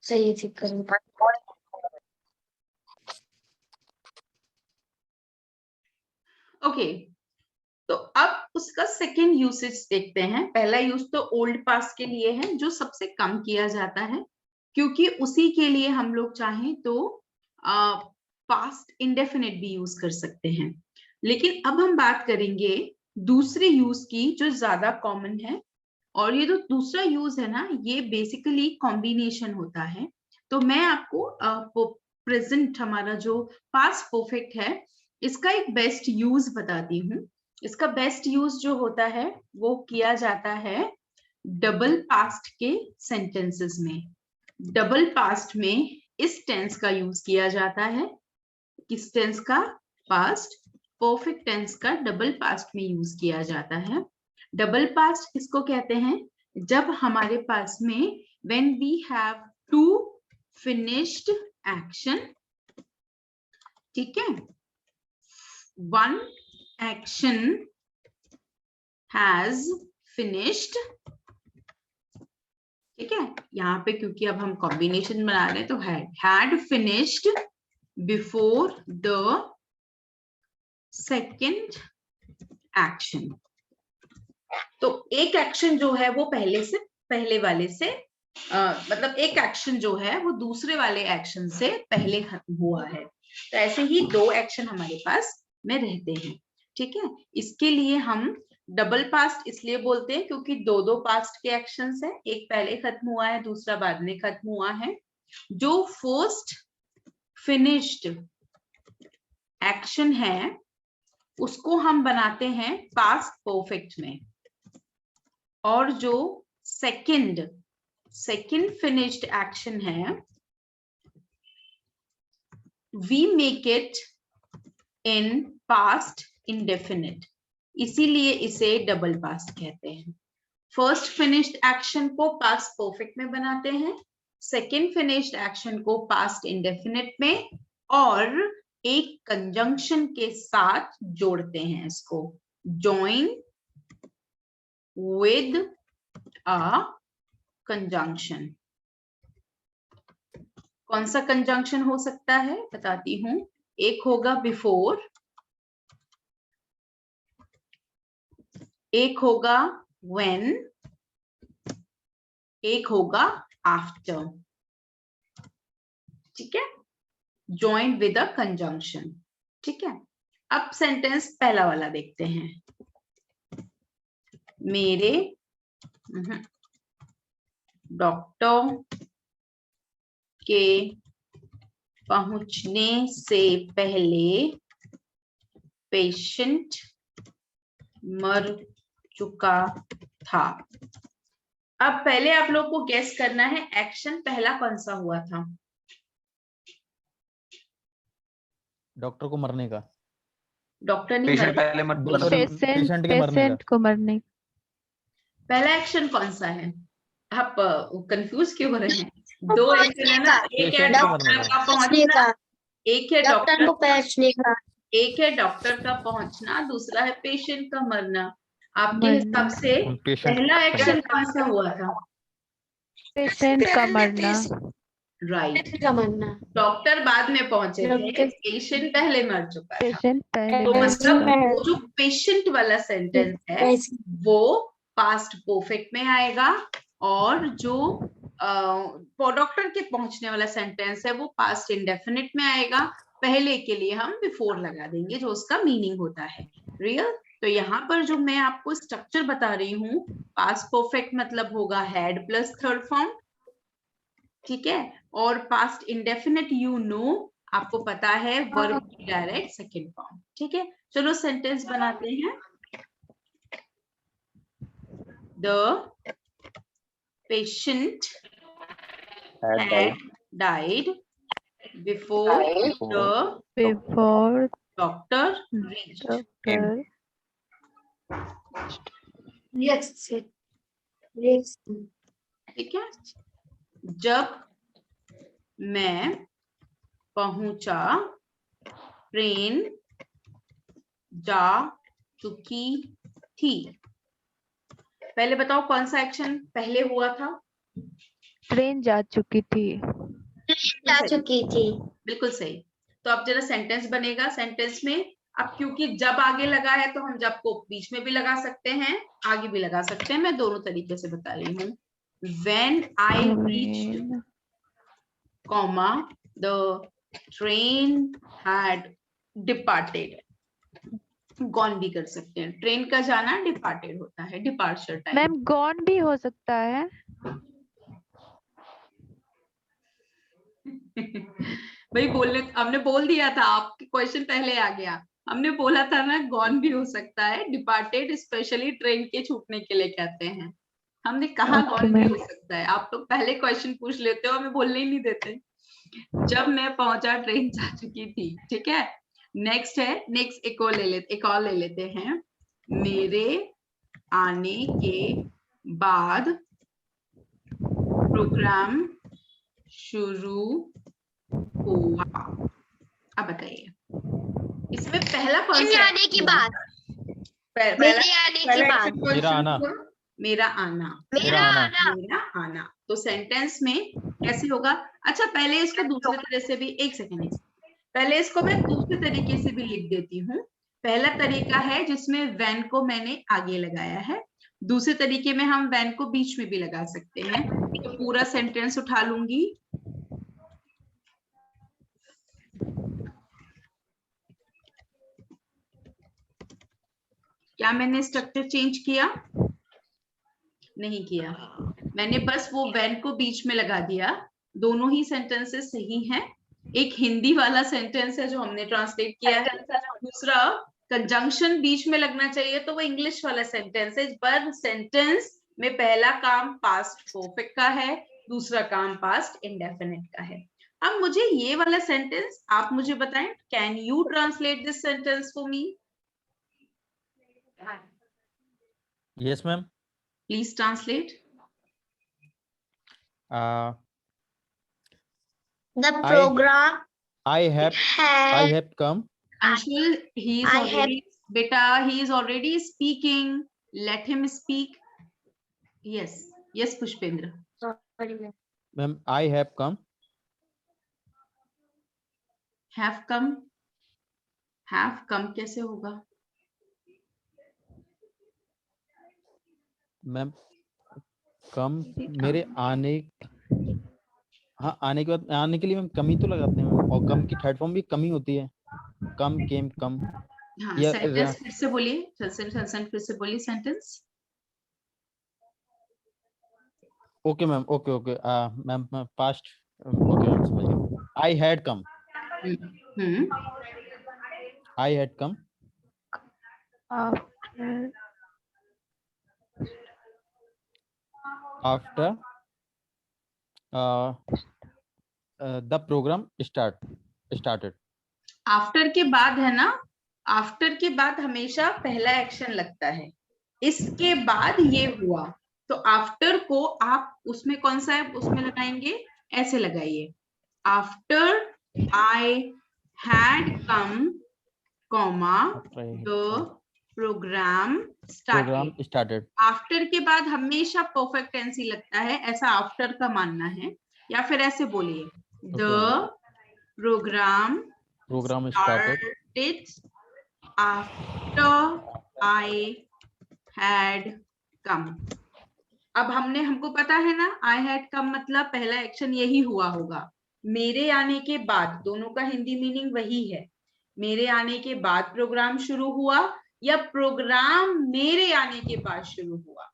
सही ठीक करूँ। ओके, तो अब उसका सेकेंड यूसेज देखते हैं। पहला यूज तो ओल्ड पास्ट के लिए है, जो सबसे कम किया जाता है, क्योंकि उसी के लिए हम लोग चाहें तो पास्ट इंडेफिनिट भी यूज कर सकते हैं। लेकिन अब हम बात करेंगे दूसरे यूज की, जो ज्यादा कॉमन है। और ये जो दूसरा यूज है ना, ये बेसिकली कॉम्बिनेशन होता है। तो मैं आपको प्रेजेंट हमारा जो पास्ट परफेक्ट है, इसका एक बेस्ट यूज बताती हूँ। इसका बेस्ट यूज जो होता है वो किया जाता है डबल पास्ट के सेंटेंसेस में। डबल पास्ट में इस टेंस का यूज किया जाता है। किस टेंस का? पास्ट परफेक्ट टेंस का डबल पास्ट में यूज किया जाता है। डबल पास्ट किसको कहते हैं? जब हमारे पास में when we have two finished action, ठीक है, one action has finished, ठीक है, यहाँ पे क्योंकि अब हम कॉम्बिनेशन बना रहे हैं तो had finished before the second action। तो एक एक्शन जो है वो पहले वाले से मतलब एक एक्शन जो है वो दूसरे वाले एक्शन से पहले खत्म हुआ है। तो ऐसे ही दो एक्शन हमारे पास में रहते हैं, ठीक है। इसके लिए हम डबल पास्ट इसलिए बोलते हैं क्योंकि दो दो पास्ट के एक्शंस हैं, एक पहले खत्म हुआ है, दूसरा बाद में खत्म हुआ है। जो फर्स्ट फिनिश्ड एक्शन है उसको हम बनाते हैं पास्ट परफेक्ट में, और जो सेकंड फिनिश्ड एक्शन है we make it in past indefinite, इसीलिए इसे डबल पास्ट कहते हैं। फर्स्ट फिनिश्ड एक्शन को पास्ट परफेक्ट में बनाते हैं, सेकंड फिनिश्ड एक्शन को पास्ट इंडेफिनिट में, और एक कंजंक्शन के साथ जोड़ते हैं इसको, join with a conjunction। कौन सा कंजंक्शन हो सकता है बताती हूं। एक होगा बिफोर, एक होगा when, एक होगा आफ्टर, ठीक है, joined with a conjunction, ठीक है। अब सेंटेंस पहला वाला देखते हैं। मेरे डॉक्टर के पहुंचने से पहले पेशेंट मर चुका था। अब पहले आप लोग को गेस करना है एक्शन पहला कौन सा हुआ था। डॉक्टर को मरने का। डॉक्टर नहीं मर, पेशेंट को मरने। पहला एक्शन कौन सा है? आप कंफ्यूज क्यों हो रहे हैं? दो एक्शन है ना, एक है डॉक्टर का पहुंचना, एक है डॉक्टर को पहुंचने का, एक है डॉक्टर का पहुंचना, दूसरा है पेशेंट का मरना। आपके हिसाब से पहला एक्शन कौन सा हुआ था? पेशेंट का मरना। राइट, डॉक्टर बाद में पहुंचे थे, पेशेंट पहले मर चुका है। तो मतलब वो जो पेशेंट वाला सेंटेंस है वो पास्ट परफेक्ट में आएगा, और जो डॉक्टर के पहुंचने वाला सेंटेंस है वो पास्ट इंडेफिनिट में आएगा। पहले के लिए हम बिफोर लगा देंगे जो उसका मीनिंग होता है रियल। तो यहाँ पर जो मैं आपको स्ट्रक्चर बता रही हूँ, पास्ट परफेक्ट मतलब होगा हैड प्लस थर्ड फॉर्म, ठीक है, और पास्ट इंडेफिनिट आपको पता है वर्ब की डायरेक्ट सेकंड फॉर्म, ठीक है। चलो सेंटेंस बनाते हैं। The patient had died before the doctor reached him। ठीक है, जब मैं पहुंचा ट्रेन जा चुकी थी। पहले बताओ कौन सा एक्शन पहले हुआ था? ट्रेन जा चुकी थी। जा चुकी थी। बिल्कुल सही। तो अब जरा सेंटेंस बनेगा। सेंटेंस में अब क्योंकि जब आगे लगा है तो हम जब को बीच में भी लगा सकते हैं, आगे भी लगा सकते हैं। मैं दोनों तरीके से बता रही हूँ। When I reached, comma, the train had departed. Gone भी कर सकते हैं। ट्रेन का जाना डिपार्टेड होता है, डिपार्चर टाइम। मैम गॉन भी हो सकता है। भाई बोलने हमने बोल दिया था, आपके क्वेश्चन पहले आ गया। हमने बोला था ना गॉन भी हो सकता है, डिपार्टेड स्पेशली ट्रेन के छूटने के लिए कहते हैं। हमने कहा गॉन भी हो सकता है। आप लोग पहले क्वेश्चन पूछ लेते हो, हमें बोलने ही नहीं देते। जब मैं पहुंचा ट्रेन जा चुकी थी। ठीक है, नेक्स्ट है, नेक्स्ट एक और ले लेते हैं। मेरे आने के बाद प्रोग्राम शुरू हुआ। अब बताइए, इसमें पहला कौन सा आने की बात, मेरे आने की बात, मेरा आना। मेरा आना, मेरा आना। मेरा आना। तो सेंटेंस में कैसे होगा? अच्छा पहले इसको दूसरे तरह से भी, एक सेकेंड, पहले इसको मैं दूसरे तरीके से भी लिख देती हूँ। पहला तरीका है जिसमें व्हेन को मैंने आगे लगाया है। दूसरे तरीके में हम व्हेन को बीच में भी लगा सकते हैं। तो पूरा सेंटेंस उठा लूंगी। क्या मैंने स्ट्रक्चर चेंज किया? नहीं किया। मैंने बस वो व्हेन को बीच में लगा दिया। दोनों ही सेंटेंसेस सही हैं। एक हिंदी वाला सेंटेंस है जो हमने ट्रांसलेट किया है, दूसरा कंजंक्शन बीच में लगना चाहिए तो वो इंग्लिश वाला सेंटेंस है। पर सेंटेंस में पहला काम पास्ट परफेक्ट का है, दूसरा काम पास्ट इंडेफिनिट का है। अब मुझे ये वाला सेंटेंस आप मुझे बताएं, can you translate this sentence for me? Yes ma'am. Please translate. The program I have come. Anshul, he is already, beta, he is already speaking. Let him speak. Yes, yes, Pushpendra. Ma'am, I have come. Have come कैसे होगा? Ma'am कम मेरे आने, हाँ आने के बाद, आने के लिए मैम कम ही तो लगाते हैं मैम, और कम की थर्ड फॉर्म भी कम ही होती है। कम, केम, कम। हाँ, सेंटेंस फिर से बोलिए, फिर से बोलिए sentence. Okay ma'am, okay ma'am past. Okay ma'am, समझ गया। I had come. I had come after the programme started. After के बाद है ना, आफ्टर के बाद हमेशा पहला एक्शन लगता है। इसके बाद ये हुआ, तो आफ्टर को आप उसमें कौन सा है उसमें लगाएंगे, ऐसे लगाइए। After I had come, comma, the programme started. After के बाद हमेशा परफेक्ट टेंस ही लगता है, ऐसा आफ्टर का मानना है। या फिर ऐसे बोलिए, the programme started after I had come. अब हमको पता है ना, I had come मतलब पहला एक्शन यही हुआ होगा। मेरे आने के बाद, दोनों का हिंदी मीनिंग वही है। मेरे आने के बाद प्रोग्राम शुरू हुआ या प्रोग्राम मेरे आने के बाद शुरू हुआ,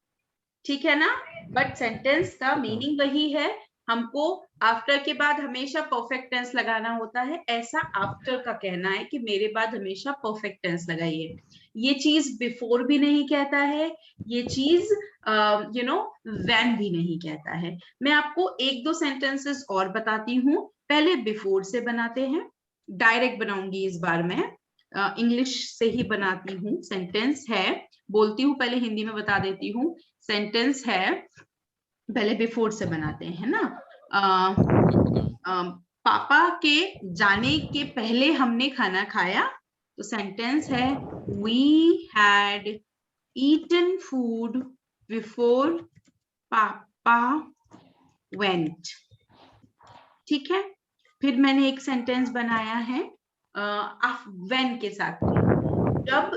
ठीक है ना? बट सेंटेंस का मीनिंग वही है। हमको आफ्टर के बाद हमेशा परफेक्ट टेंस लगाना होता है, ऐसा आफ्टर का कहना है कि मेरे बाद हमेशा परफेक्ट टेंस लगाइए। ये चीज बिफोर भी नहीं कहता है, ये चीज व्हेन भी नहीं कहता है। मैं आपको एक दो सेंटेंसेस और बताती हूँ। पहले बिफोर से बनाते हैं, डायरेक्ट बनाऊंगी इस बार मैं, इंग्लिश से ही बनाती हूँ। सेंटेंस है, बोलती हूँ पहले हिंदी में बता देती हूँ। सेंटेंस है, पहले बिफोर से बनाते हैं ना। पापा के जाने के पहले हमने खाना खाया, तो सेंटेंस है we had eaten food before papa went. ठीक है, फिर मैंने एक सेंटेंस बनाया है when के साथ में। जब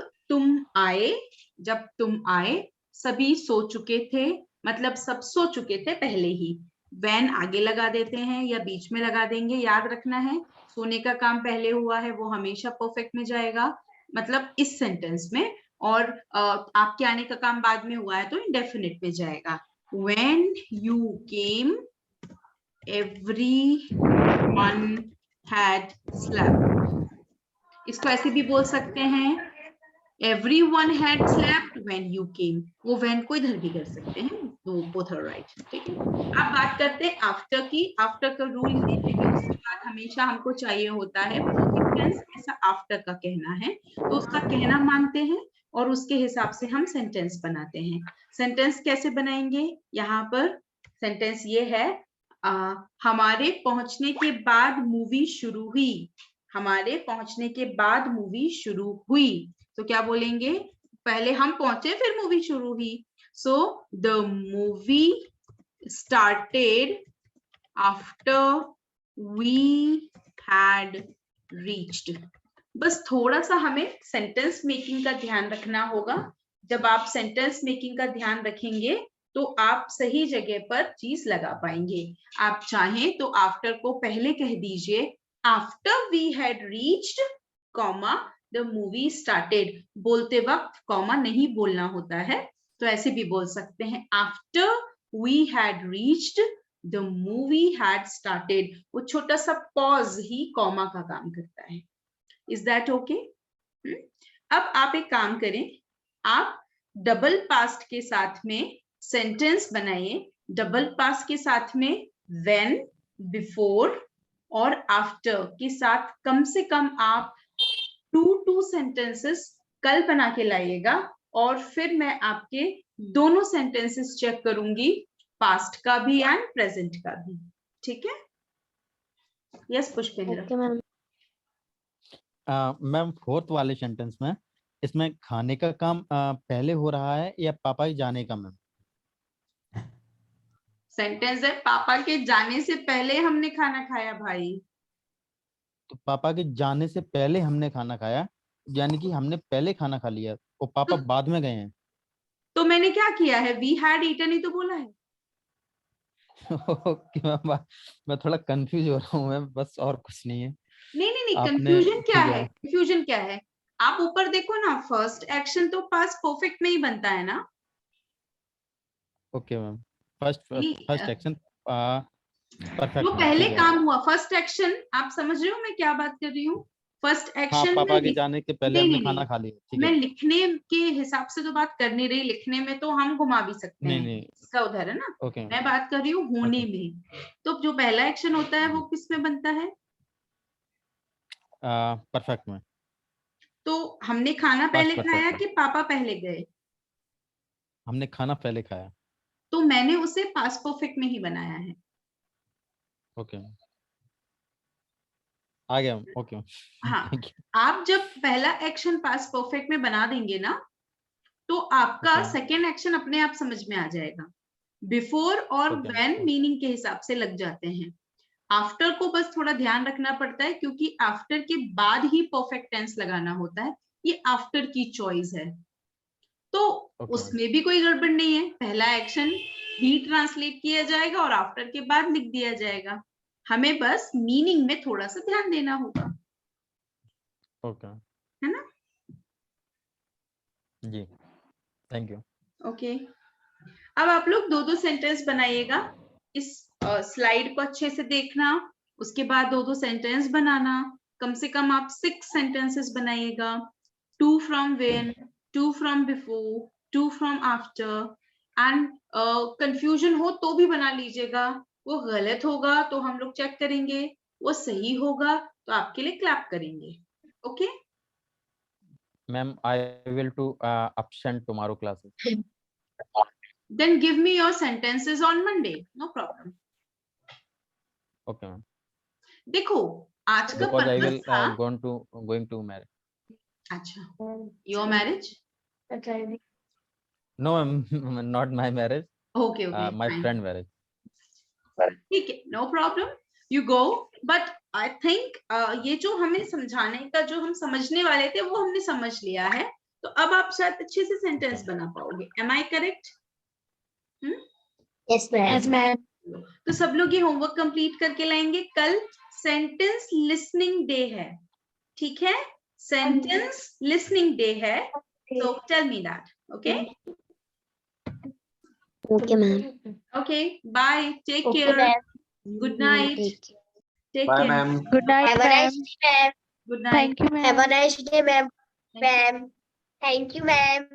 तुम आए सभी सो चुके थे, मतलब सब सो चुके थे पहले ही। when आगे लगा देते हैं या बीच में लगा देंगे, याद रखना है सोने का काम पहले हुआ है वो हमेशा परफेक्ट में जाएगा, मतलब इस सेंटेंस में। और आपके आने का काम बाद में हुआ है तो इंडेफिनिट में जाएगा। when you came everyone had slept। इसको ऐसे भी बोल सकते हैं everyone had slept when you came। वो when को इधर भी कर सकते हैं, तो both are right। ठीक है, अब बात करते हैं आफ्टर की। आफ्टर का रूल ये है कि उसके बाद हमेशा हमको चाहिए होता है perfect tense, ऐसा आफ्टर का कहना है तो उसका कहना मानते हैं और उसके हिसाब से हम सेंटेंस बनाते हैं। सेंटेंस कैसे बनाएंगे, यहाँ पर सेंटेंस ये है हमारे पहुंचने के बाद मूवी शुरू हुई। हमारे पहुंचने के बाद मूवी शुरू हुई, तो क्या बोलेंगे, पहले हम पहुंचे फिर मूवी शुरू हुई। So the movie started after we had reached. बस थोड़ा सा हमें सेंटेंस मेकिंग का ध्यान रखना होगा। जब आप सेंटेंस मेकिंग का ध्यान रखेंगे तो आप सही जगह पर चीज लगा पाएंगे। आप चाहें तो आफ्टर को पहले कह दीजिए after we had reached comma the movie started. बोलते वक्त कॉमा नहीं बोलना होता है, तो ऐसे भी बोल सकते हैं after we had reached the movie had started. वो छोटा सा पॉज ही कॉमा का काम करता है। Is that okay? अब आप एक काम करें, आप डबल पास्ट के साथ में सेंटेंस बनाइए। डबल पास्ट के साथ में when, before और आफ्टर के साथ कम से कम आप 2 सेंटेंसेस कल बना के लाइएगा और फिर मैं आपके दोनों सेंटेंसेस चेक करूंगी, पास्ट का भी एंड प्रेजेंट का भी। ठीक है? Yes Pushpendra. Okay ma'am. Ma'am fourth वाले सेंटेंस में इसमें खाने का काम पहले हो रहा है या पापा के जाने का? मैम सेंटेंस है पापा के जाने से पहले हमने खाना खाया भाई। तो पापा के जाने से पहले हमने खाना खाया, यानी कि हमने पहले खाना खा लिया और पापा बाद में गए हैं। तो मैंने क्या किया है, वी हैड ईटन ही तो बोला है। ओके मैम, मैं थोड़ा कंफ्यूज हो रहा हूँ मैम, बस और कुछ नहीं है। नहीं, आपने कंफ्यूजन क्या ठीक है, कंफ्यूजन क्या है? आप ऊपर देखो ना, फर्स्ट एक्शन तो पास्ट परफेक्ट में ही बनता है ना। Okay ma'am, first action perfect जो में, पहले ठीक है। काम हुआ फर्स्ट एक्शन, आप समझ रहे हो मैं क्या बात कर रही हूँ? फर्स्ट हाँ, एक्शन पापा के में जाने के पहले नहीं हमने नहीं खाना नहीं, खा लिया, ठीक मैं है। लिखने के हिसाब से तो बात कर नहीं रही, लिखने में तो हम घुमा भी सकते नहीं हैं, नहीं, इसका उधर है ना। ओके मैं बात कर रही हूँ होने ओके में। तो जो पहला एक्शन होता है वो किस में बनता है? परफेक्ट में, तो हमने खाना पास्ट पहले खाया परफेक्ट में। कि पापा पहले गए? हमने खाना पहले खाया। तो मैंने उसे पास्ट परफेक्ट में ही बनाया है। ओके, आ गया, ओके हाँ, थैंक यू। आप जब पहला एक्शन पास्ट परफेक्ट में बना देंगे ना, तो आपका ओके सेकेंड एक्शन अपने आप समझ में आ जाएगा। बिफोर और ओके व्हेन मीनिंग के हिसाब से लग जाते हैं। आफ्टर को बस थोड़ा ध्यान रखना पड़ता है क्योंकि आफ्टर के बाद ही परफेक्ट टेंस लगाना होता है, ये आफ्टर की चॉइस है। तो ओके उसमें भी कोई गड़बड़ नहीं है, पहला एक्शन ही ट्रांसलेट किया जाएगा और आफ्टर के बाद लिख दिया जाएगा। हमें बस मीनिंग में थोड़ा सा ध्यान देना होगा, ओके है ना? जी, थैंक यू। ओके, अब आप लोग 2 सेंटेंस बनाइएगा। इस स्लाइड को अच्छे से देखना, उसके बाद 2 सेंटेंस बनाना। कम से कम आप 6 सेंटेंसेस बनाइएगा। 2 from when, 2 from before, 2 from after. And confusion हो तो भी बना लीजिएगा, वो गलत होगा तो हम लोग चेक करेंगे, वो सही होगा तो आपके लिए क्लैप करेंगे। Okay ma'am, I will to absent tomorrow classes. Then give me your sentences on Monday, no problem. Okay ma'am, देखो आज का because I पर्पस will था। going to marry. अच्छा, your marriage? No, ma'am, not my marriage, okay okay my fine. friend marriage. ठीक है, no problem, you go. But I think ये जो हमें समझाने का जो हम समझने वाले थे वो हमने समझ लिया है, तो अब आप शायद अच्छे से सेंटेंस बना पाओगे। Am I correct? Yes, ma'am. Yes, ma'am. तो सब लोग ये होमवर्क कंप्लीट करके लाएंगे। कल सेंटेंस लिसनिंग डे है, ठीक है? सेंटेंस लिसनिंग डे है, so tell me that, okay? Okay, ma'am. Okay, bye, take Okay, care, ma'am. good night, take Bye, care, ma'am. Good night, Have a ma'am. nice day, ma'am. good night. Thank you, ma'am. Have a nice day, ma'am. Thank you. Ma'am. Thank you, ma'am.